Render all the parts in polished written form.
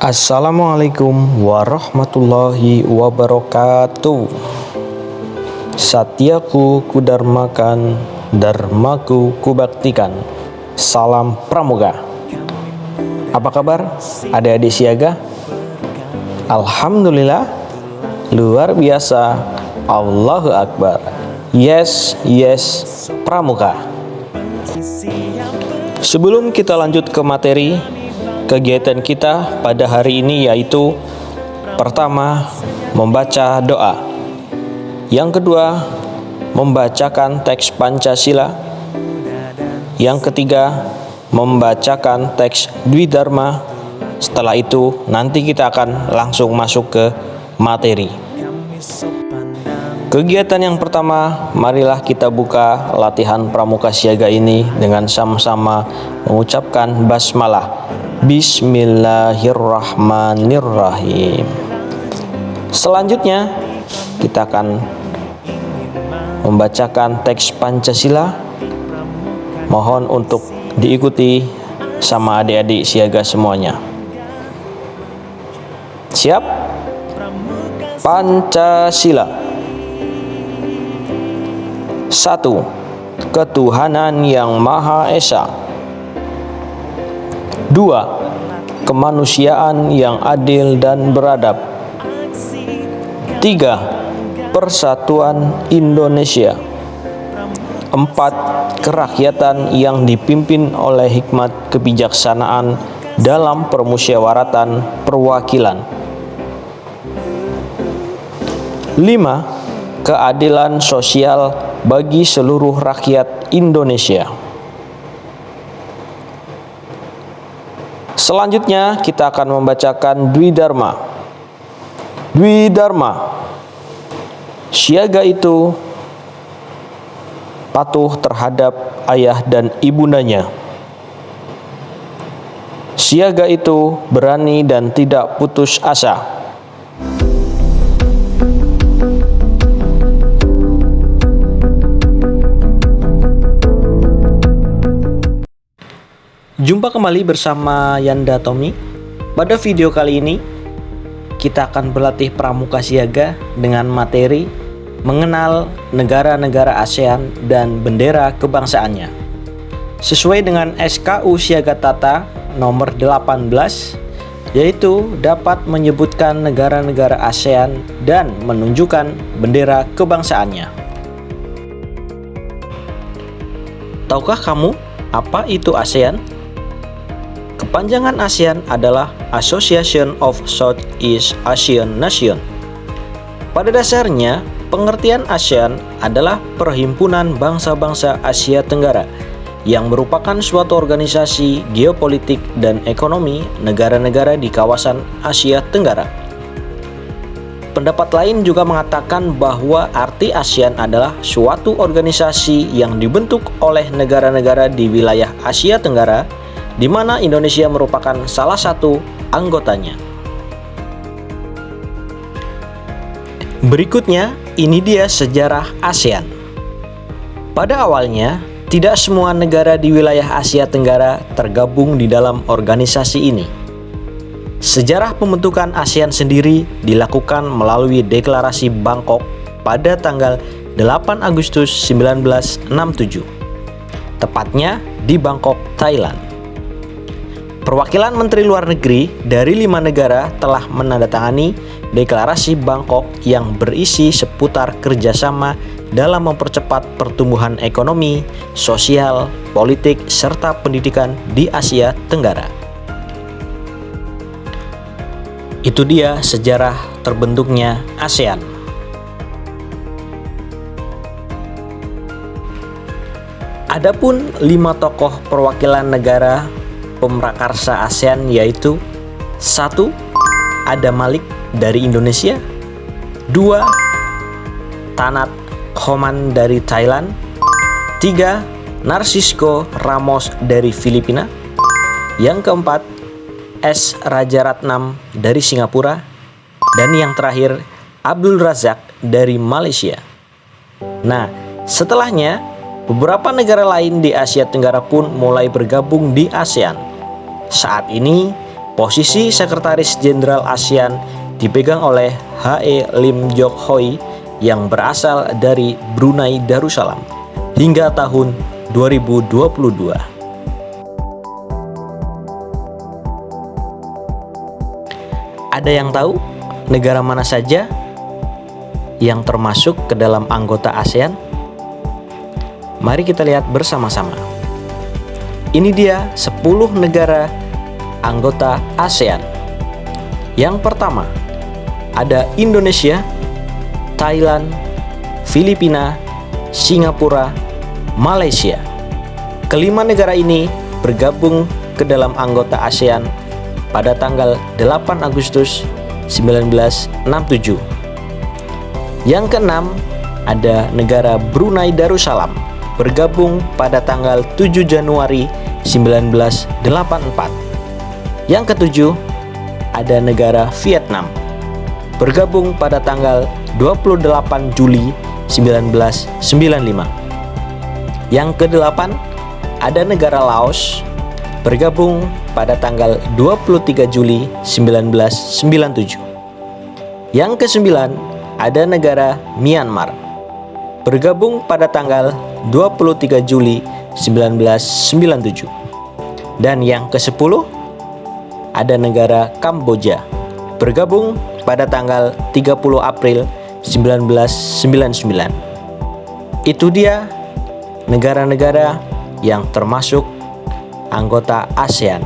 Assalamualaikum warahmatullahi wabarakatuh. Satyaku kudarmakan, dharmaku kubaktikan. Salam pramuka. Apa kabar adik-adik siaga? Alhamdulillah, luar biasa. Allahu Akbar. Yes, pramuka. Sebelum kita lanjut ke materi, kegiatan kita pada hari ini yaitu pertama, membaca doa. Yang kedua, membacakan teks Pancasila. Yang ketiga, membacakan teks Dwi Dharma. Setelah itu, nanti kita akan langsung masuk ke materi. Kegiatan yang pertama, marilah kita buka latihan pramuka siaga ini dengan sama-sama mengucapkan basmalah. Bismillahirrahmanirrahim. Selanjutnya kita akan membacakan teks Pancasila. Mohon untuk diikuti sama adik-adik siaga semuanya. Siap? Pancasila. 1. Ketuhanan yang Maha Esa. 2. Kemanusiaan yang adil dan beradab. 3. Persatuan Indonesia. 4. Kerakyatan yang dipimpin oleh hikmat kebijaksanaan dalam permusyawaratan perwakilan. 5. Keadilan sosial bagi seluruh rakyat Indonesia. Selanjutnya kita akan membacakan Dwi Dharma. Dwi Dharma. Siaga itu patuh terhadap ayah dan ibundanya. Siaga itu berani dan tidak putus asa. Jumpa kembali bersama Yanda Tommy. Pada video kali ini kita akan berlatih pramuka siaga dengan materi mengenal negara-negara ASEAN dan bendera kebangsaannya. Sesuai dengan SKU Siaga Tata nomor 18, yaitu dapat menyebutkan negara-negara ASEAN dan menunjukkan bendera kebangsaannya. Tahukah kamu apa itu ASEAN? Kepanjangan ASEAN adalah Association of Southeast Asian Nations. Pada dasarnya, pengertian ASEAN adalah perhimpunan bangsa-bangsa Asia Tenggara yang merupakan suatu organisasi geopolitik dan ekonomi negara-negara di kawasan Asia Tenggara. Pendapat lain juga mengatakan bahwa arti ASEAN adalah suatu organisasi yang dibentuk oleh negara-negara di wilayah Asia Tenggara, di mana Indonesia merupakan salah satu anggotanya. Berikutnya, ini dia sejarah ASEAN. Pada awalnya, tidak semua negara di wilayah Asia Tenggara tergabung di dalam organisasi ini. Sejarah pembentukan ASEAN sendiri dilakukan melalui Deklarasi Bangkok pada tanggal 8 Agustus 1967, tepatnya di Bangkok, Thailand. Perwakilan Menteri Luar Negeri dari 5 negara telah menandatangani Deklarasi Bangkok yang berisi seputar kerjasama dalam mempercepat pertumbuhan ekonomi, sosial, politik, serta pendidikan di Asia Tenggara. Itu dia sejarah terbentuknya ASEAN. Adapun 5 tokoh perwakilan negara pemrakarsa ASEAN yaitu 1. Adam Malik dari Indonesia. 2. Tanat Khoman dari Thailand. 3. Narcisco Ramos dari Filipina. Yang keempat, S. Rajaratnam dari Singapura. Dan yang terakhir, Abdul Razak dari Malaysia. Nah, setelahnya beberapa negara lain di Asia Tenggara pun mulai bergabung di ASEAN. Saat ini, Posisi Sekretaris Jenderal ASEAN dipegang oleh H.E. Lim Jock Hoi yang berasal dari Brunei Darussalam hingga tahun 2022. Ada yang tahu negara mana saja yang termasuk ke dalam anggota ASEAN? Mari kita lihat bersama-sama. Ini dia 10 negara anggota ASEAN. Yang pertama, ada Indonesia, Thailand, Filipina, Singapura, Malaysia. Kelima negara ini bergabung ke dalam anggota ASEAN pada tanggal 8 Agustus 1967. Yang keenam, ada negara Brunei Darussalam, bergabung pada tanggal 7 Januari 1984. Yang ketujuh, ada negara Vietnam, bergabung pada tanggal 28 Juli 1995. Yang kedelapan, ada negara Laos, bergabung pada tanggal 23 Juli 1997. Yang kesembilan, ada negara Myanmar, bergabung pada tanggal 23 Juli 1997. Dan yang ke-10, ada negara Kamboja, bergabung pada tanggal 30 April 1999. Itu dia negara-negara yang termasuk anggota ASEAN.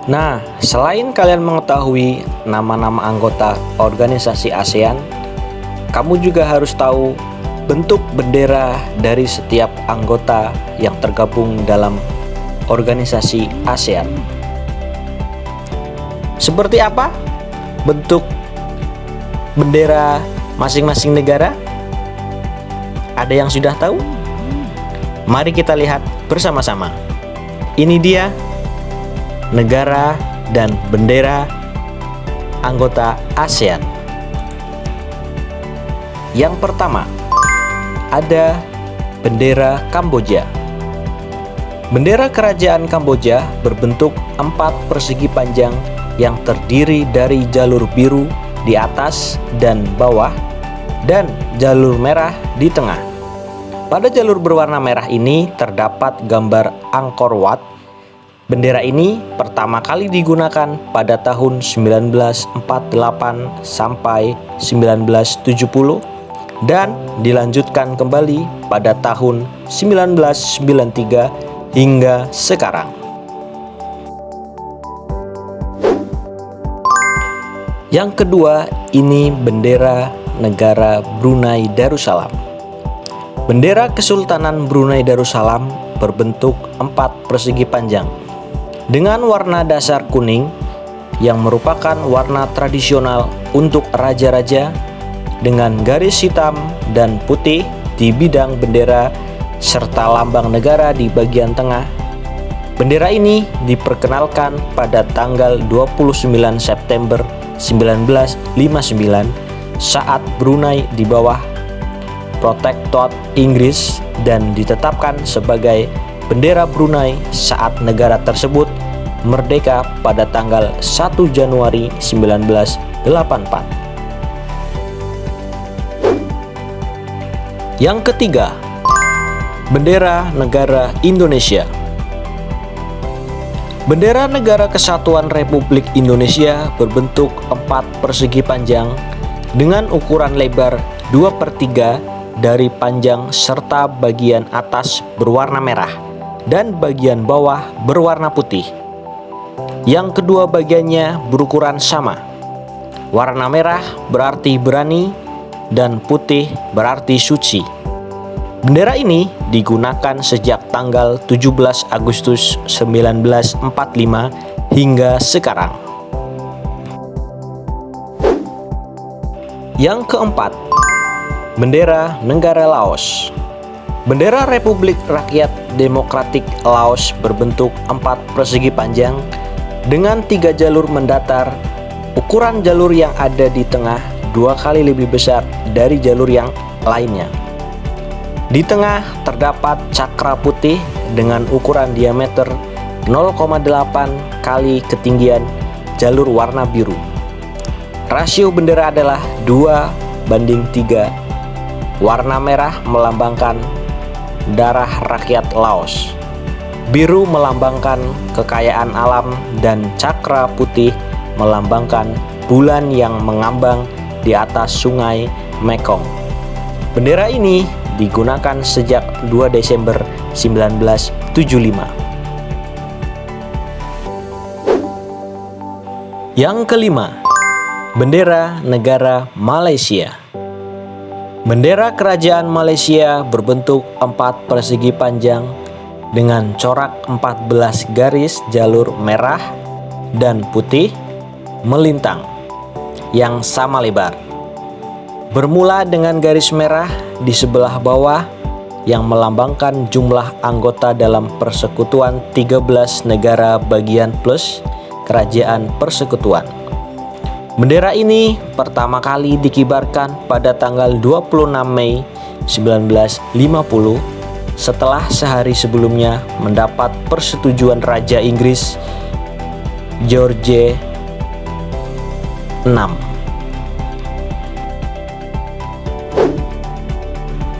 Nah, selain kalian mengetahui nama-nama anggota organisasi ASEAN, kamu juga harus tahu bentuk bendera dari setiap anggota yang tergabung dalam organisasi ASEAN. Seperti apa bentuk bendera masing-masing negara? Ada yang sudah tahu? Mari kita lihat bersama-sama. Ini dia negara dan bendera anggota ASEAN. Yang pertama, ada bendera Kamboja. Bendera kerajaan Kamboja berbentuk 4 persegi panjang yang terdiri dari jalur biru di atas dan bawah dan jalur merah di tengah. Pada jalur berwarna merah ini terdapat gambar Angkor Wat. Bendera ini pertama kali digunakan pada tahun 1948 sampai 1970 dan dilanjutkan kembali pada tahun 1993 hingga sekarang. Yang kedua, ini bendera negara Brunei Darussalam. Bendera Kesultanan Brunei Darussalam berbentuk 4 persegi panjang dengan warna dasar kuning yang merupakan warna tradisional untuk raja-raja dengan garis hitam dan putih di bidang bendera serta lambang negara di bagian tengah. Bendera ini diperkenalkan pada tanggal 29 September 1959 saat Brunei di bawah Protektorat Inggris dan ditetapkan sebagai bendera Brunei saat negara tersebut merdeka pada tanggal 1 Januari 1984. Yang ketiga, bendera negara Indonesia. Bendera Negara Kesatuan Republik Indonesia berbentuk 4 persegi panjang dengan ukuran lebar 2/3 dari panjang serta bagian atas berwarna merah dan bagian bawah berwarna putih. Yang kedua bagiannya berukuran sama. Warna merah berarti berani dan putih berarti suci. Bendera ini digunakan sejak tanggal 17 Agustus 1945 hingga sekarang. Yang keempat, bendera negara Laos. Bendera Republik Rakyat Demokratik Laos berbentuk 4 persegi panjang dengan 3 jalur mendatar. Ukuran jalur yang ada di tengah 2 kali lebih besar dari jalur yang lainnya. Di tengah terdapat cakra putih dengan ukuran diameter 0,8 kali ketinggian jalur warna biru. Rasio bendera adalah 2:3. Warna merah melambangkan darah rakyat Laos. Biru melambangkan kekayaan alam dan cakra putih melambangkan bulan yang mengambang di atas sungai Mekong. Bendera ini digunakan sejak 2 Desember 1975. Yang kelima, bendera negara Malaysia. Bendera kerajaan Malaysia berbentuk 4 persegi panjang dengan corak 14 garis jalur merah dan putih melintang yang sama lebar. Bermula dengan garis merah di sebelah bawah yang melambangkan jumlah anggota dalam persekutuan 13 negara bagian plus kerajaan persekutuan. Bendera ini pertama kali dikibarkan pada tanggal 26 Mei 1950 setelah sehari sebelumnya mendapat persetujuan Raja Inggris George VI.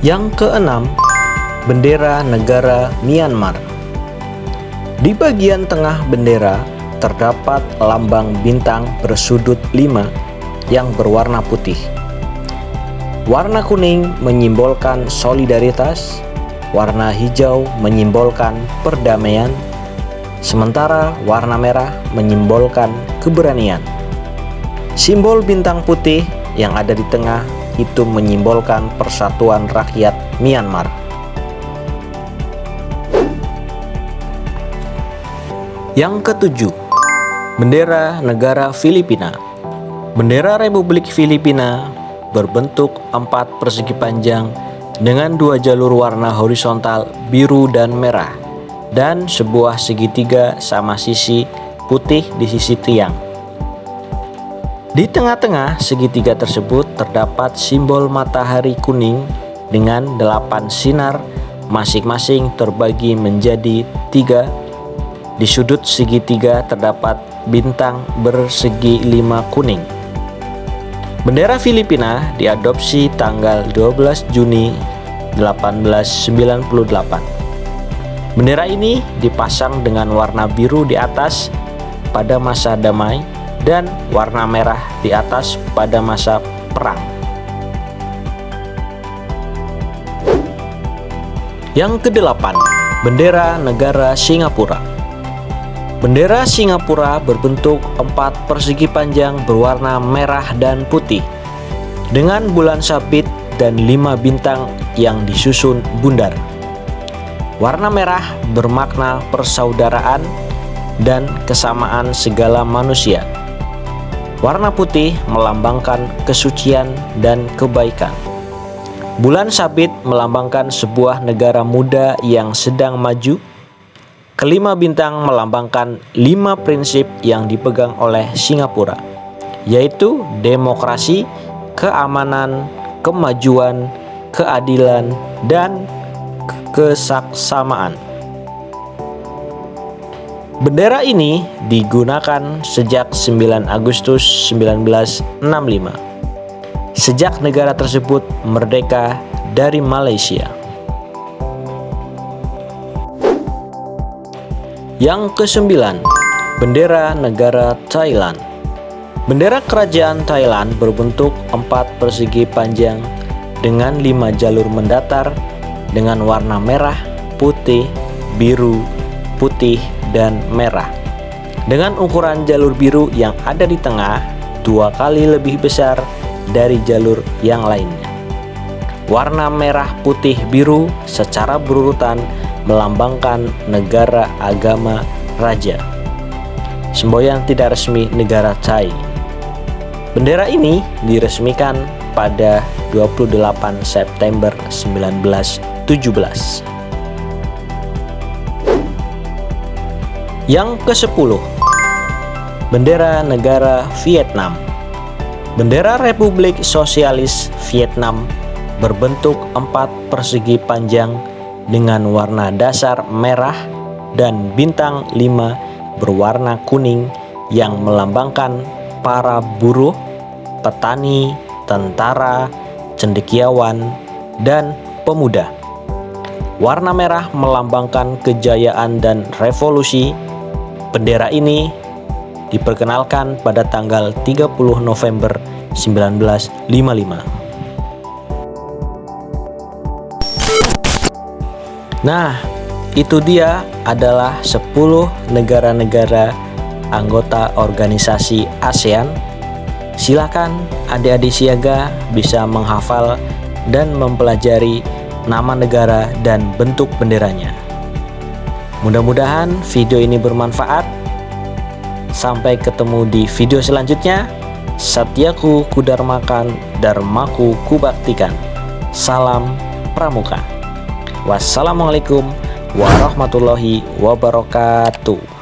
Yang keenam, bendera negara Myanmar. Di bagian tengah bendera terdapat lambang bintang bersudut 5 yang berwarna putih. Warna kuning menyimbolkan solidaritas, warna hijau menyimbolkan perdamaian, sementara warna merah menyimbolkan keberanian. Simbol bintang putih yang ada di tengah itu menyimbolkan persatuan rakyat Myanmar. Yang ketujuh, bendera negara Filipina. Bendera Republik Filipina berbentuk 4 persegi panjang dengan 2 jalur warna horizontal biru dan merah dan sebuah segitiga sama sisi putih di sisi tiang. Di tengah-tengah segitiga tersebut terdapat simbol matahari kuning dengan 8 sinar masing-masing terbagi menjadi 3. Di sudut segitiga terdapat bintang bersegi 5 kuning. Bendera Filipina diadopsi tanggal 12 Juni 1898. Bendera ini dipasang dengan warna biru di atas pada masa damai dan warna merah di atas pada masa perang. Yang kedelapan, bendera negara Singapura. Bendera Singapura berbentuk 4 persegi panjang berwarna merah dan putih dengan bulan sabit dan 5 bintang yang disusun bundar. Warna merah bermakna persaudaraan dan kesamaan segala manusia. Warna putih melambangkan kesucian dan kebaikan. Bulan sabit melambangkan sebuah negara muda yang sedang maju. Kelima bintang melambangkan 5 prinsip yang dipegang oleh Singapura, yaitu demokrasi, keamanan, kemajuan, keadilan, dan kesaksamaan. Bendera ini digunakan sejak 9 Agustus 1965, sejak negara tersebut merdeka dari Malaysia. Yang kesembilan, bendera negara Thailand. Bendera kerajaan Thailand berbentuk 4 persegi panjang dengan 5 jalur mendatar dengan warna merah, putih, biru, putih, dan merah. Dengan ukuran jalur biru yang ada di tengah 2 kali lebih besar dari jalur yang lainnya. Warna merah, putih, biru secara berurutan melambangkan negara agama raja. Semboyan tidak resmi negara Thai. Bendera ini diresmikan pada 28 September 1917. Yang ke-10, bendera negara Vietnam. Bendera Republik Sosialis Vietnam berbentuk 4 persegi panjang dengan warna dasar merah, dan bintang 5 berwarna kuning yang melambangkan para buruh, petani, tentara, cendekiawan, dan pemuda. Warna merah melambangkan kejayaan dan revolusi. Bendera ini diperkenalkan pada tanggal 30 November 1955. Nah, itu dia adalah 10 negara-negara anggota organisasi ASEAN. Silakan adik-adik siaga bisa menghafal dan mempelajari nama negara dan bentuk benderanya. Mudah-mudahan video ini bermanfaat. Sampai ketemu di video selanjutnya. Satyaku kudarmakan, dharmaku kubaktikan. Salam Pramuka. Wassalamualaikum warahmatullahi wabarakatuh.